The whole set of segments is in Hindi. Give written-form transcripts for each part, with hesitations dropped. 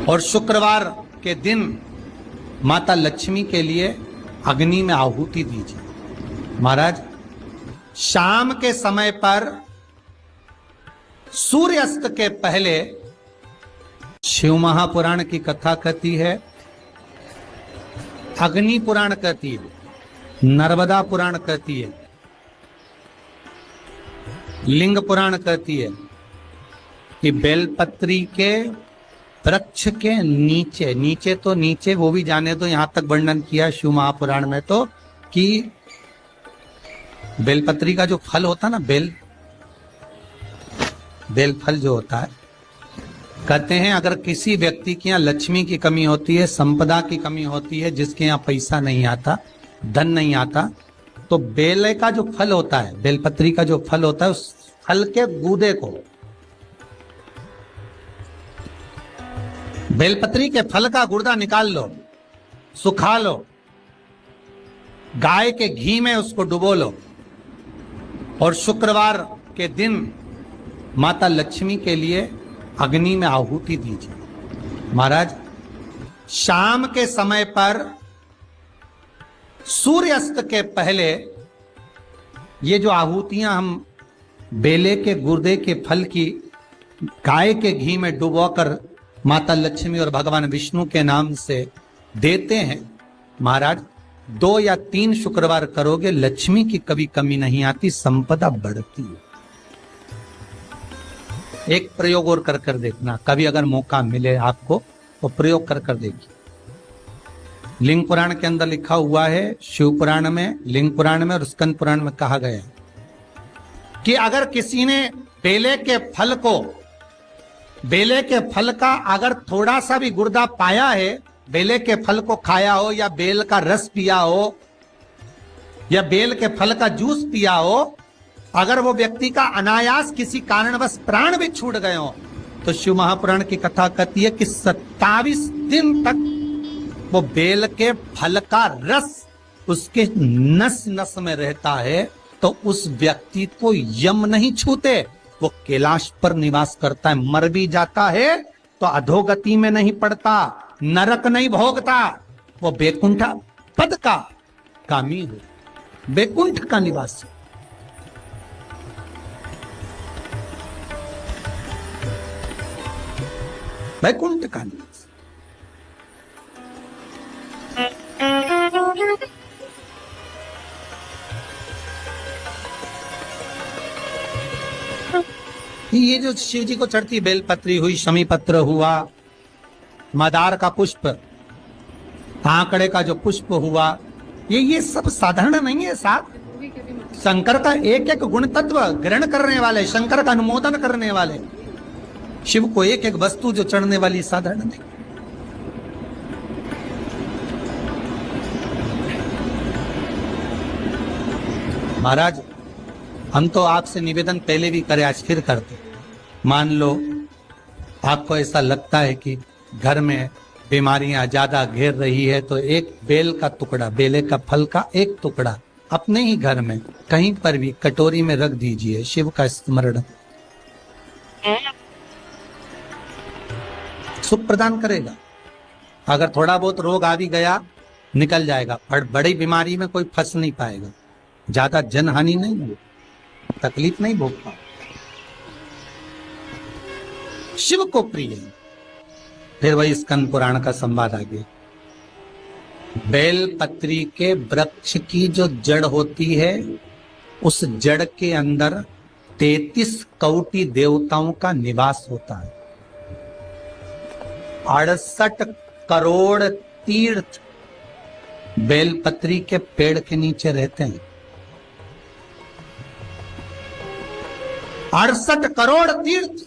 और शुक्रवार के दिन माता लक्ष्मी के लिए अग्नि में आहुति दीजिए। महाराज, शाम के समय पर सूर्यास्त के पहले शिव महापुराण की कथा कहती है, अग्नि पुराण कहती है, नर्मदा पुराण कहती है, लिंग पुराण कहती है कि बेलपत्री के वृक्ष के नीचे, नीचे तो नीचे वो भी जाने दो, यहां तक वर्णन किया शिव महापुराण में तो कि बेलपत्री का जो फल होता है ना, बेल फल जो होता है, कहते हैं अगर किसी व्यक्ति के यहाँ लक्ष्मी की कमी होती है, संपदा की कमी होती है, जिसके यहाँ पैसा नहीं आता, धन नहीं आता, तो बेल का जो फल होता है, बेलपत्री का जो फल होता है, उस फल के गूदे को, बेलपत्री के फल का गुर्दा निकाल लो, सुखा लो, गाय के घी में उसको डुबो लो और शुक्रवार के दिन माता लक्ष्मी के लिए अग्नि में आहुति दीजिए। महाराज, शाम के समय पर सूर्यास्त के पहले ये जो आहुतियां हम बेले के गुर्दे के फल की गाय के घी में डुबोकर माता लक्ष्मी और भगवान विष्णु के नाम से देते हैं, महाराज 2 या 3 शुक्रवार करोगे, लक्ष्मी की कभी कमी नहीं आती, संपदा बढ़ती है। एक प्रयोग और कर देखना, कभी अगर मौका मिले आपको तो प्रयोग कर देखिए। लिंग पुराण के अंदर लिखा हुआ है, शिव पुराण में, लिंग पुराण में और स्कंद पुराण में कहा गया है कि अगर किसी ने बेले के फल का अगर थोड़ा सा भी गुर्दा पाया है, बेले के फल को खाया हो या बेल का रस पिया हो या बेल के फल का जूस पिया हो, अगर वो व्यक्ति का अनायास किसी कारणवश प्राण भी छूट गए हो, तो शिव महापुराण की कथा कहती है कि 27 दिन तक वो बेल के फल का रस उसके नस नस में रहता है, तो उस व्यक्ति को यम नहीं छूते, वो कैलाश पर निवास करता है। मर भी जाता है तो अधोगति में नहीं पड़ता, नरक नहीं भोगता, वो बैकुंठ पद का कामी हो, बैकुंठ का निवासी। बैकुंठ का निवास। ये जो शिव जी को चढ़ती बेलपत्री हुई, शमी पत्र हुआ, मदार का पुष्प, आंकड़े का जो पुष्प हुआ, ये सब साधारण नहीं है साहब। शंकर का एक एक गुण तत्व ग्रहण करने वाले, शंकर का अनुमोदन करने वाले, शिव को एक एक वस्तु जो चढ़ने वाली साधारण नहीं। महाराज, हम तो आपसे निवेदन पहले भी करे, आज फिर करते। मान लो आपको ऐसा लगता है कि घर में बीमारियां ज्यादा घेर रही है, तो एक बेल का टुकड़ा, बेले का फल का एक टुकड़ा अपने ही घर में कहीं पर भी कटोरी में रख दीजिए, शिव का स्मरण, सुख प्रदान करेगा। अगर थोड़ा बहुत रोग आ भी गया, निकल जाएगा, पर बड़ी बीमारी में कोई फंस नहीं पाएगा, ज्यादा जनहानि नहीं होगी, तकलीफ नहीं भोग पाएगा। शिव को प्रिय है। फिर वही स्कंद पुराण का संवाद आ गया। बेलपत्री के वृक्ष की जो जड़ होती है, उस जड़ के अंदर 33 कोटि देवताओं का निवास होता है। 68 करोड़ तीर्थ बेलपत्री के पेड़ के नीचे रहते हैं। 68 करोड़ तीर्थ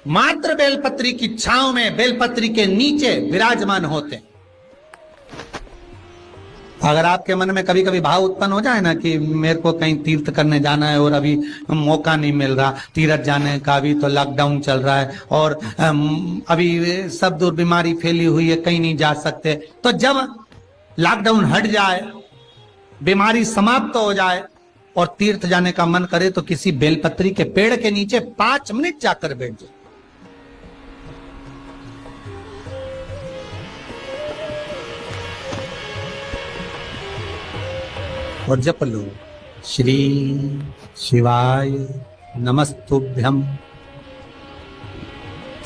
मात्र बेलपत्री की छांव में, बेलपत्री के नीचे विराजमान होते हैं। अगर आपके मन में कभी कभी भाव उत्पन्न हो जाए ना कि मेरे को कहीं तीर्थ करने जाना है और अभी मौका नहीं मिल रहा, तीर्थ जाने का भी तो लॉकडाउन चल रहा है और अभी सब दूर बीमारी फैली हुई है, कहीं नहीं जा सकते, तो जब लॉकडाउन हट जाए, बीमारी समाप्त हो जाए और तीर्थ जाने का मन करे, तो किसी बेलपत्री के पेड़ के नीचे 5 मिनट जाकर बैठ जाए। और जप लो, श्री शिवाय नमस्तुभ्यम।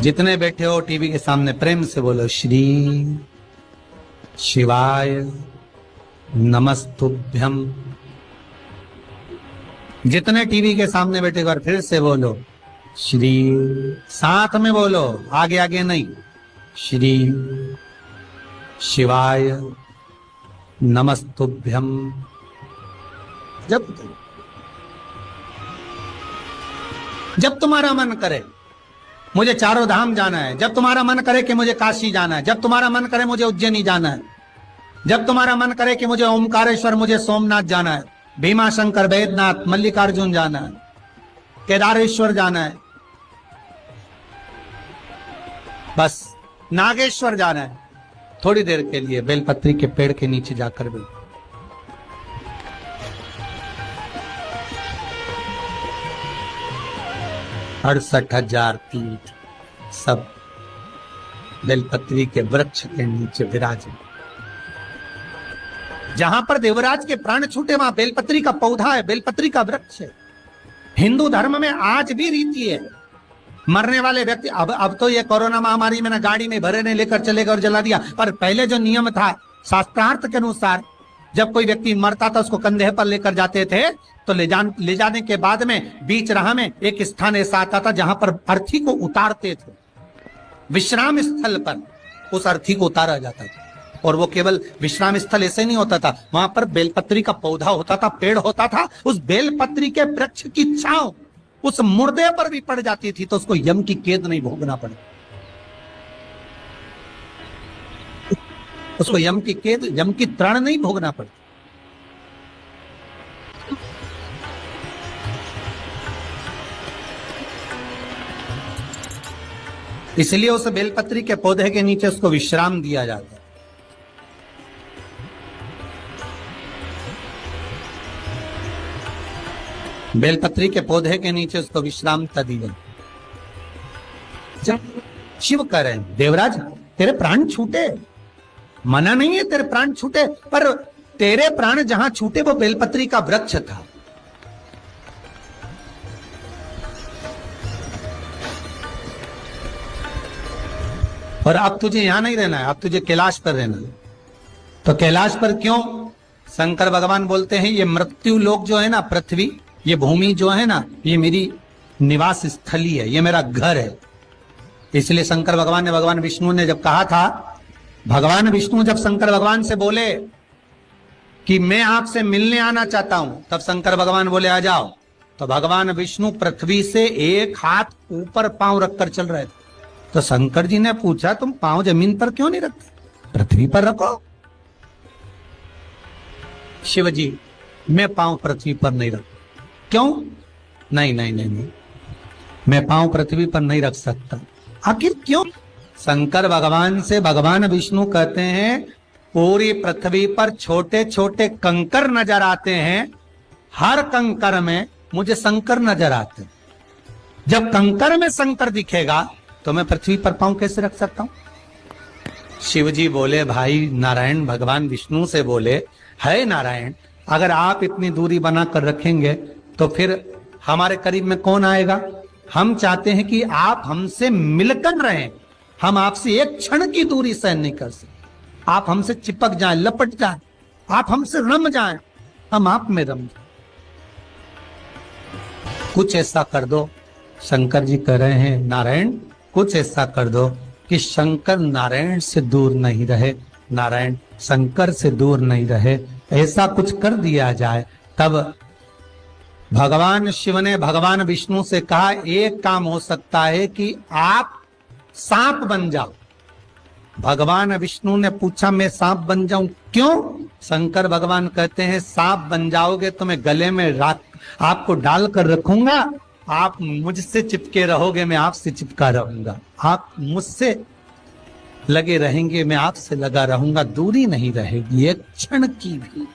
जितने बैठे हो टीवी के सामने प्रेम से बोलो, श्री शिवाय नमस्तुभ्यम। जितने टीवी के सामने बैठे एक बार फिर से बोलो, श्री, साथ में बोलो, आगे आगे नहीं, श्री शिवाय नमस्तुभ्यम। जब तुम्हारा मन करे मुझे चारों धाम जाना है, जब तुम्हारा मन करे कि मुझे काशी जाना है, जब तुम्हारा मन करे मुझे उज्जैनी जाना है, जब तुम्हारा मन करे कि मुझे ओमकारेश्वर, मुझे सोमनाथ जाना है, भीमा शंकर, बैद्यनाथ, मल्लिकार्जुन जाना है, केदारेश्वर जाना है, बस नागेश्वर जाना है, थोड़ी देर के लिए बेलपत्री के पेड़ के नीचे जाकर भी 68,000 तीर्थ सब बेलपत्री के वृक्ष के नीचे विराजे। जहां पर देवराज के प्राण छूटे वहां बेलपत्री का पौधा है, बेलपत्री का वृक्ष है। हिंदू धर्म में आज भी रीति है, मरने वाले व्यक्ति, अब तो ये कोरोना महामारी में ना गाड़ी में भरे ने लेकर चले गए और जला दिया, पर पहले जो नियम था शास्त्रार्थ के अनुसार, जब कोई व्यक्ति मरता था उसको कंधे पर लेकर जाते थे, तो ले जाने के बाद में बीच राह में एक स्थान ऐसा आता था जहां पर अर्थी को उतारते थे। विश्राम स्थल पर उस अर्थी को उतारा जाता था, और वो केवल विश्राम स्थल ऐसे नहीं होता था, वहां पर बेलपत्री का पौधा होता था, पेड़ होता था। उस बेलपत्री के वृक्ष की छांव उस मुर्दे पर भी पड़ जाती थी तो उसको यम की कैद नहीं भोगना पड़े, उसको यम की कैद, यम की त्राण नहीं भोगना पड़े। इसलिए उस बेलपत्री के पौधे के नीचे उसको विश्राम दिया जाता है। बेलपत्री के पौधे के नीचे उसको विश्रामता दी गई। जब शिव कह रहे हैं, देवराज तेरे प्राण छूटे, मना नहीं है तेरे प्राण छूटे, पर तेरे प्राण जहां छूटे वो बेलपत्री का वृक्ष था। और अब तुझे यहां नहीं रहना है, अब तुझे कैलाश पर रहना है। तो कैलाश पर क्यों? शंकर भगवान बोलते हैं ये मृत्यु लोक जो है ना, पृथ्वी, ये भूमि जो है ना, ये मेरी निवास स्थली है, ये मेरा घर है। इसलिए शंकर भगवान ने, भगवान विष्णु ने जब कहा था, भगवान विष्णु जब शंकर भगवान से बोले कि मैं आपसे मिलने आना चाहता हूं, तब शंकर भगवान बोले आ जाओ। तो भगवान विष्णु पृथ्वी से एक हाथ ऊपर पांव रखकर चल रहे थे। तो शंकर जी ने पूछा तुम पांव जमीन पर क्यों नहीं रखते, पृथ्वी पर रखो। शिव जी मैं पांव पृथ्वी पर नहीं रख, क्यों? नहीं नहीं नहीं नहीं, मैं पांव पृथ्वी पर नहीं रख सकता। आखिर क्यों? शंकर भगवान से भगवान विष्णु कहते हैं पूरी पृथ्वी पर छोटे छोटे कंकर नजर आते हैं, हर कंकर में मुझे शंकर नजर आते हैं। जब कंकर में शंकर दिखेगा तो मैं पृथ्वी पर पांव कैसे रख सकता हूं? शिव जी बोले, भाई नारायण भगवान विष्णु से बोले, है नारायण अगर आप इतनी दूरी बनाकर रखेंगे तो फिर हमारे करीब में कौन आएगा? हम चाहते हैं कि आप हमसे मिलकर रहें, हम आपसे एक क्षण की दूरी सहन नहीं कर सकते। आप हमसे चिपक जाएं, लपट जाएं, आप हमसे रम जाएं, हम आप में रम जाएं। कुछ ऐसा कर दो, शंकर जी कह रहे हैं नारायण कुछ ऐसा कर दो कि शंकर नारायण से दूर नहीं रहे, नारायण शंकर से दूर नहीं रहे, ऐसा कुछ कर दिया जाए। तब भगवान शिव ने भगवान विष्णु से कहा एक काम हो सकता है कि आप सांप बन जाओ। भगवान विष्णु ने पूछा मैं सांप बन जाऊं, क्यों? शंकर भगवान कहते हैं सांप बन जाओगे तो मैं गले में आपको डाल कर रखूंगा, आप मुझसे चिपके रहोगे, मैं आपसे चिपका रहूंगा, आप मुझसे लगे रहेंगे, मैं आपसे लगा रहूंगा, दूरी नहीं रहेगी एक क्षण की भी।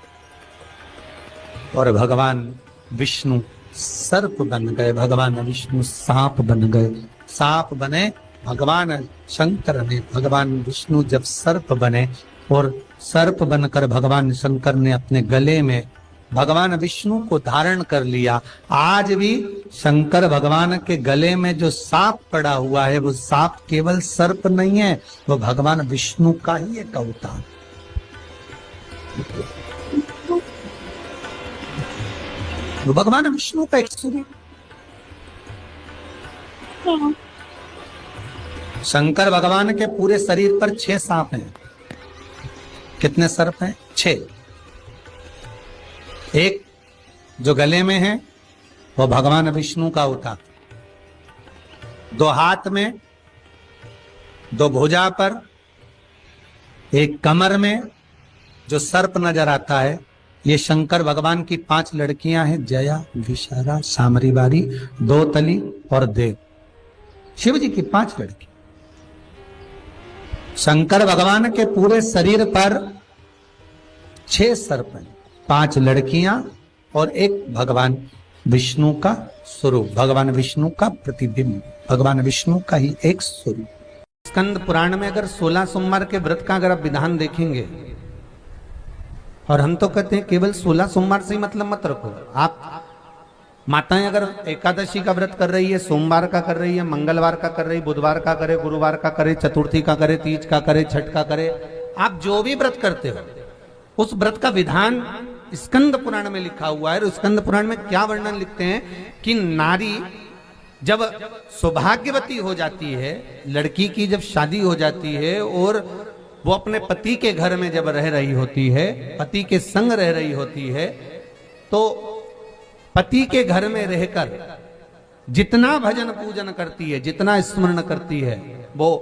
और भगवान विष्णु सर्प बन गए, भगवान विष्णु सांप बन गए। सांप बने भगवान शंकर ने, भगवान विष्णु जब सर्प बने और सर्प बनकर भगवान शंकर ने अपने गले में भगवान विष्णु को धारण कर लिया। आज भी शंकर भगवान के गले में जो सांप पड़ा हुआ है वो सांप केवल सर्प नहीं है, वो भगवान विष्णु का ही एक अवतार। वो भगवान विष्णु का एक स्वरूप। शंकर भगवान के पूरे शरीर पर 6 सांप हैं। कितने सर्प हैं? 6। एक जो गले में है वो भगवान विष्णु का होता, 2 हाथ में, 2 भुजा पर, एक कमर में जो सर्प नजर आता है, ये शंकर भगवान की 5 लड़कियां हैं, जया, विशाला, सामरीवारी, दोतली और देव। शिव जी की 5 लड़की। शंकर भगवान के पूरे शरीर पर 6 सर्प हैं, 5 लड़कियां और एक भगवान विष्णु का स्वरूप, भगवान विष्णु का प्रतिबिंब, भगवान विष्णु का ही एक स्वरूप। स्कंद पुराण में अगर 16 सोमवार के व्रत का अगर आप विधान देखेंगे, और हम तो कहते हैं केवल 16 सोमवार से ही मतलब मत रखो। आप माताएं अगर एकादशी का व्रत कर रही है, सोमवार का कर रही है, मंगलवार का कर रही है, बुधवार का करे, गुरुवार का करे, चतुर्थी का करे, तीज का करे, छठ का करे, आप जो भी व्रत करते हो उस व्रत का विधान स्कंद पुराण में लिखा हुआ है। और स्कंद पुराण में क्या वर्णन लिखते हैं कि नारी जब सौभाग्यवती हो जाती है, लड़की की जब शादी हो जाती है और वो अपने पति के घर में जब रह रही होती है, पति के संग रह रही होती है, तो पति के घर में रहकर जितना भजन पूजन करती है, जितना स्मरण करती है, वो